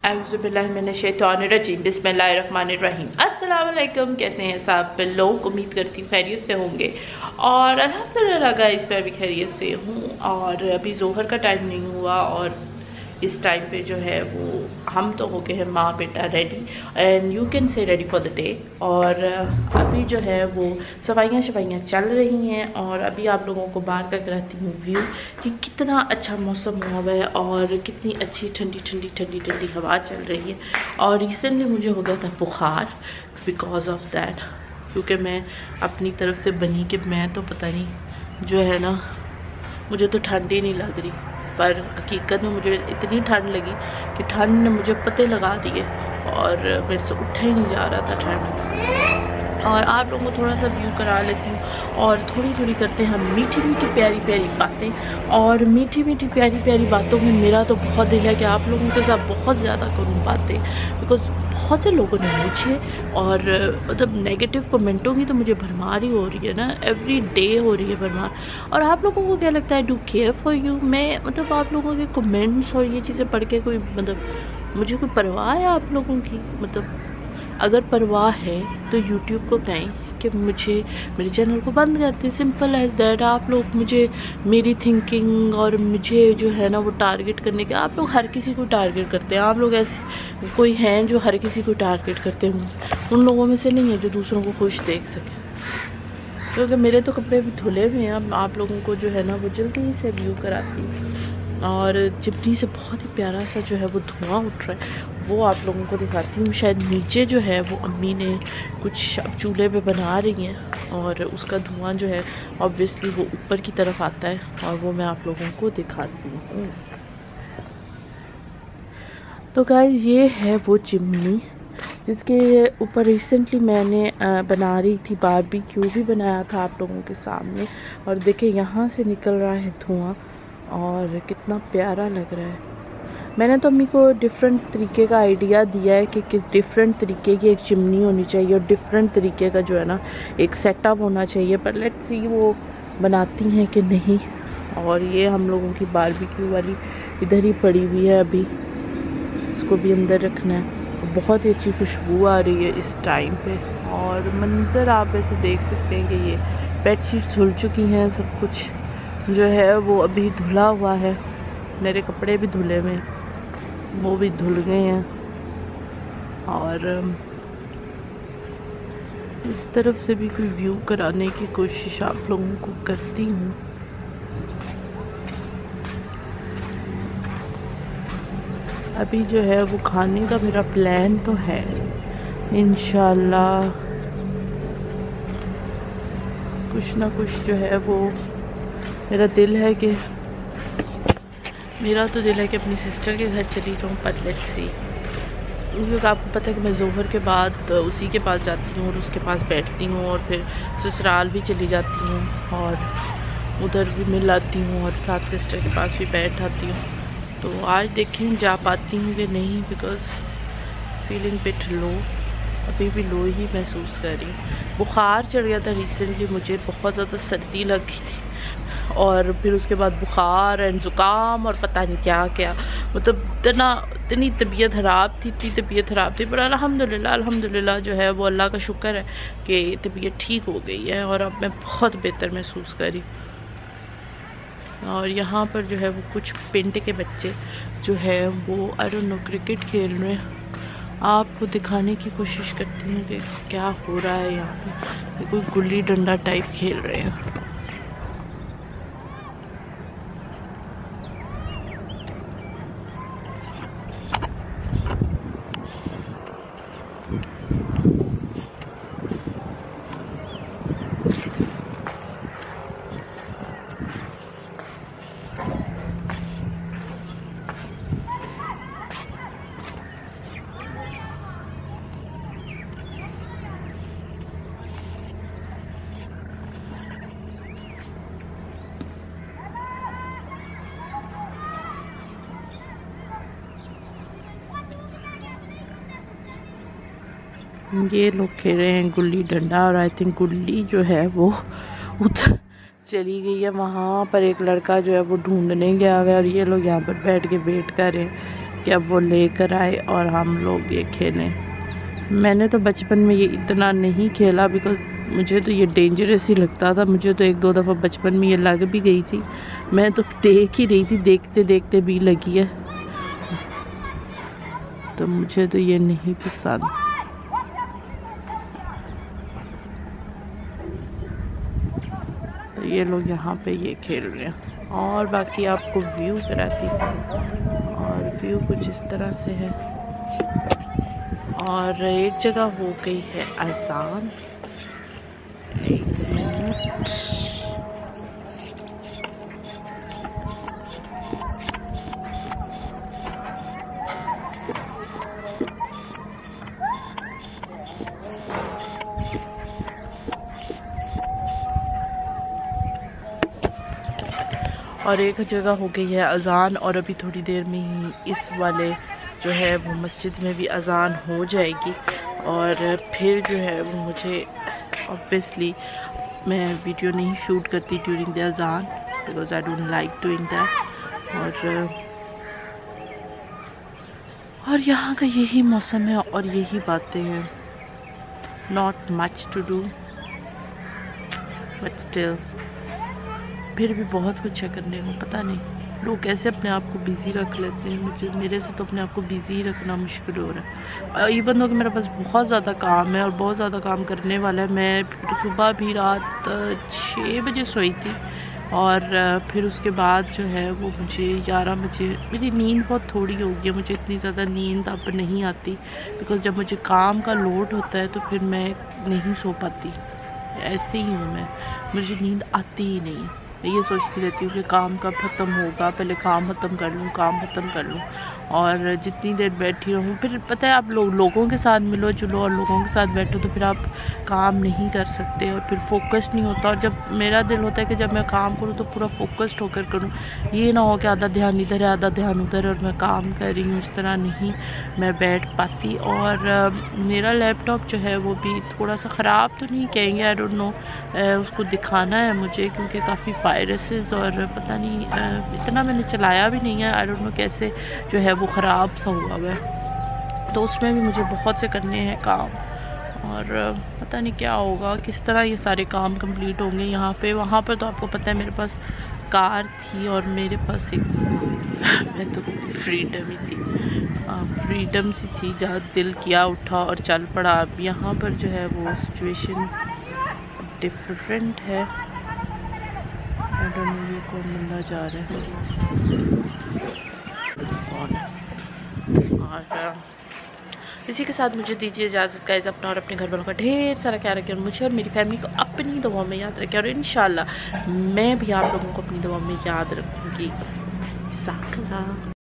बिस्मिल्लाहिर्रहमानिर्रहीम बिस्मिल्लाहिर्रहमानिर्रहीम। अस्सलाम वालेकुम, कैसे हैं सब लोग? उम्मीद करती हूँ खैरियत से होंगे और अल्हम्दुलिल्लाह गाइस मैं भी खैरियत से हूँ। और अभी ज़ोहर का टाइम नहीं हुआ और इस टाइम पे जो है वो हम तो हो गए हैं माँ बेटा ready and you can say ready for the day. और अभी जो है वो सफाइयाँ चल रही हैं और अभी आप लोगों को बाहर का कराती हूँ व्यू कि कितना अच्छा मौसम हुआ है और कितनी अच्छी ठंडी हवा चल रही है। और रिसेंटली मुझे हो गया था बुखार बिकॉज ऑफ दैट, क्योंकि मैं अपनी तरफ से बनी कि मैं तो पता नहीं जो है ना, मुझे तो ठंड ही नहीं लग रही, पर हकीकत में मुझे इतनी ठंड लगी कि ठंड ने मुझे पते लगा दिए और मेरे से उठा ही नहीं जा रहा था ठंड। और आप लोगों को थोड़ा सा व्यू करा लेती हूँ और थोड़ी करते हैं हम मीठी प्यारी बातें। और मीठी प्यारी बातों में मेरा तो बहुत दिल है कि आप लोगों के साथ बहुत ज़्यादा करूँ बातें, बिकॉज बहुत से लोगों ने मुझे और मतलब नेगेटिव कमेंटों की तो मुझे भरमार ही हो रही है ना, एवरी डे हो रही है भरमार। और आप लोगों को क्या लगता है, डू केयर फॉर यू? मैं मतलब आप लोगों के कमेंट्स और ये चीज़ें पढ़ के कोई मतलब मुझे कोई परवाह है आप लोगों की? मतलब अगर परवाह है तो यूट्यूब को कहें कि मुझे मेरे चैनल को बंद करते, सिंपल एज दैट। आप लोग मुझे मेरी थिंकिंग और मुझे जो है ना वो टारगेट करने के, आप लोग हर किसी को टारगेट करते हैं। आप लोग ऐसे कोई हैं जो हर किसी को टारगेट करते हैं, उन लोगों में से नहीं है जो दूसरों को खुश देख सके। क्योंकि मेरे तो कपड़े भी धुले हुए हैं, अब आप लोगों को जो है ना वो जल्दी से व्यू कराती हूँ। और चिमनी से बहुत ही प्यारा सा जो है वो धुआं उठ रहा है, वो आप लोगों को दिखाती हूँ। शायद नीचे जो है वो अम्मी ने कुछ चूल्हे पे बना रही हैं और उसका धुआं जो है ऑब्वियसली वो ऊपर की तरफ आता है और वो मैं आप लोगों को दिखाती हूँ। तो गाइस ये है वो चिमनी जिसके ऊपर रिसेंटली मैंने बना रही थी बारबेक्यू भी बनाया था आप लोगों के सामने। और देखिए यहाँ से निकल रहा है धुआं और कितना प्यारा लग रहा है। मैंने तो अम्मी को डिफरेंट तरीके का आइडिया दिया है कि किस डिफरेंट तरीके की एक चिमनी होनी चाहिए और डिफरेंट तरीके का जो है ना एक सेटअप होना चाहिए, पर लेट्स सी वो बनाती हैं कि नहीं। और ये हम लोगों की बारबेक्यू वाली इधर ही पड़ी हुई है, अभी इसको भी अंदर रखना है। बहुत ही अच्छी खुशबू आ रही है इस टाइम पे और मंज़र आप ऐसे देख सकते हैं कि ये बेडशीट धुल चुकी हैं, सब कुछ जो है वो अभी धुला हुआ है। मेरे कपड़े भी धुले हुए हैं, वो भी धुल गए हैं। और इस तरफ से भी कोई व्यू कराने की कोशिश आप लोगों को करती हूँ। अभी जो है वो खाने का मेरा प्लान तो है, इंशाल्लाह कुछ ना कुछ जो है वो मेरा तो दिल है कि अपनी सिस्टर के घर चली जाऊँ, पर लेट्स सी। क्योंकि आपको पता है कि मैं ज़ोहर के बाद उसी के पास जाती हूँ और उसके पास बैठती हूँ और फिर ससुराल भी चली जाती हूँ और उधर भी मिल आती हूँ और साथ सिस्टर के पास भी बैठ आती हूँ। तो आज देखें जा पाती हूँ कि नहीं, बिकॉज़ फीलिंग बिट लो, अभी भी लो ही महसूस कर रही हूँ। बुखार चढ़ गया था रिसेंटली, मुझे बहुत ज़्यादा सर्दी लग गई थी और फिर उसके बाद बुखार एंड ज़ुकाम और पता नहीं क्या मतलब इतनी तबीयत ख़राब थी। पर अल्हम्दुलिल्लाह जो है वो अल्लाह का शुक्र है कि तबीयत ठीक हो गई है और अब मैं बहुत बेहतर महसूस कर रही। और यहाँ पर जो है वो कुछ पिंड के बच्चे जो है वो आई डोंट नो क्रिकेट खेल रहे हैं। आपको दिखाने की कोशिश करती हूँ कि क्या हो रहा है यहाँ पे। कोई गुल्ली डंडा टाइप खेल रहे हैं। ये लोग खेल रहे हैं गुल्ली डंडा और आई थिंक गुल्ली जो है वो उधर चली गई है। वहाँ पर एक लड़का जो है वो ढूंढने गया है और ये लोग यहाँ पर बैठ के वेट कर रहे हैं कि अब वो लेकर आए और हम लोग ये खेलें। मैंने तो बचपन में ये इतना नहीं खेला बिकॉज़ मुझे तो ये डेंजरस ही लगता था। मुझे तो 1-2 दफ़ा बचपन में ये लग भी गई थी। मैं तो देख ही रही थी, देखते देखते भी लगी है, तो मुझे तो ये नहीं पसंद। तो ये लोग यहाँ पे ये खेल रहे हैं और बाकी आपको व्यू कराती हूँ। और व्यू कुछ इस तरह से है। और एक जगह हो गई है अजान। एक मिनट, और एक जगह हो गई है अजान। और अभी थोड़ी देर में ही इस वाले जो है वो मस्जिद में भी अजान हो जाएगी। और फिर जो है वो मुझे ऑब्वियसली मैं वीडियो नहीं शूट करती ड्यूरिंग द अजान because I don't like doing that. और यहाँ का यही मौसम है और यही बातें हैं। Not much to do but still फिर भी बहुत कुछ है करने को। पता नहीं लोग कैसे अपने आप को बिज़ी रख लेते हैं। मेरे से तो अपने आप को बिज़ी रखना मुश्किल हो रहा है। इवन दो कि मेरे पास बहुत ज़्यादा काम है और बहुत ज़्यादा काम करने वाला है। मैं सुबह भी रात 6 बजे सोई थी और फिर उसके बाद जो है वो मुझे 11 बजे, मेरी नींद बहुत थोड़ी हो गई है। मुझे इतनी ज़्यादा नींद अब नहीं आती बिकॉज़ जब मुझे काम का लोड होता है तो फिर मैं नहीं सो पाती। ऐसे ही हूँ मैं, मुझे नींद आती ही नहीं। मैं ये सोचती रहती हूँ कि काम कब ख़त्म होगा, पहले काम ख़त्म कर लूँ, काम ख़त्म कर लूँ। और जितनी देर बैठी रहूँ, फिर पता है आप लोगों के साथ मिलो जुलो और लोगों के साथ बैठो तो फिर आप काम नहीं कर सकते और फिर फोकस नहीं होता। और जब मेरा दिल होता है कि जब मैं काम करूँ तो पूरा फोकस्ड होकर करूँ, ये ना हो कि आधा ध्यान इधर है आधा ध्यान उधर और मैं काम कर रही हूँ। इस तरह नहीं मैं बैठ पाती। और मेरा लैपटॉप जो है वो भी थोड़ा सा ख़राब तो नहीं कहेंगे, आई डोंट नो, उसको दिखाना है मुझे क्योंकि काफ़ी वायरसेस और पता नहीं इतना मैंने चलाया भी नहीं है। आई डोंट नो कैसे जो है वो ख़राब सा हुआ है, तो उसमें भी मुझे बहुत से करने हैं काम और पता नहीं क्या होगा, किस तरह ये सारे काम कंप्लीट होंगे यहाँ पे। वहाँ पर तो आपको पता है मेरे पास कार थी और मेरे पास एक मैं तो फ्रीडम ही थी, फ्रीडम सी थी, जहाँ दिल किया उठा और चल पड़ा। अब यहाँ पर जो है वो सिचुएशन डिफरेंट है। आई डोंट नो ये कौन बंदा जा रहा है। और इसी के साथ मुझे दीजिए इजाज़त गाइस। अपना और अपने घर वालों का ढेर सारा ख्याल रखें और मुझे और मेरी फैमिली को अपनी दुआओं में याद रखें और इंशाल्लाह मैं भी आप लोगों को अपनी दुआओं में याद रखूँगी। जज़ाकल्लाह।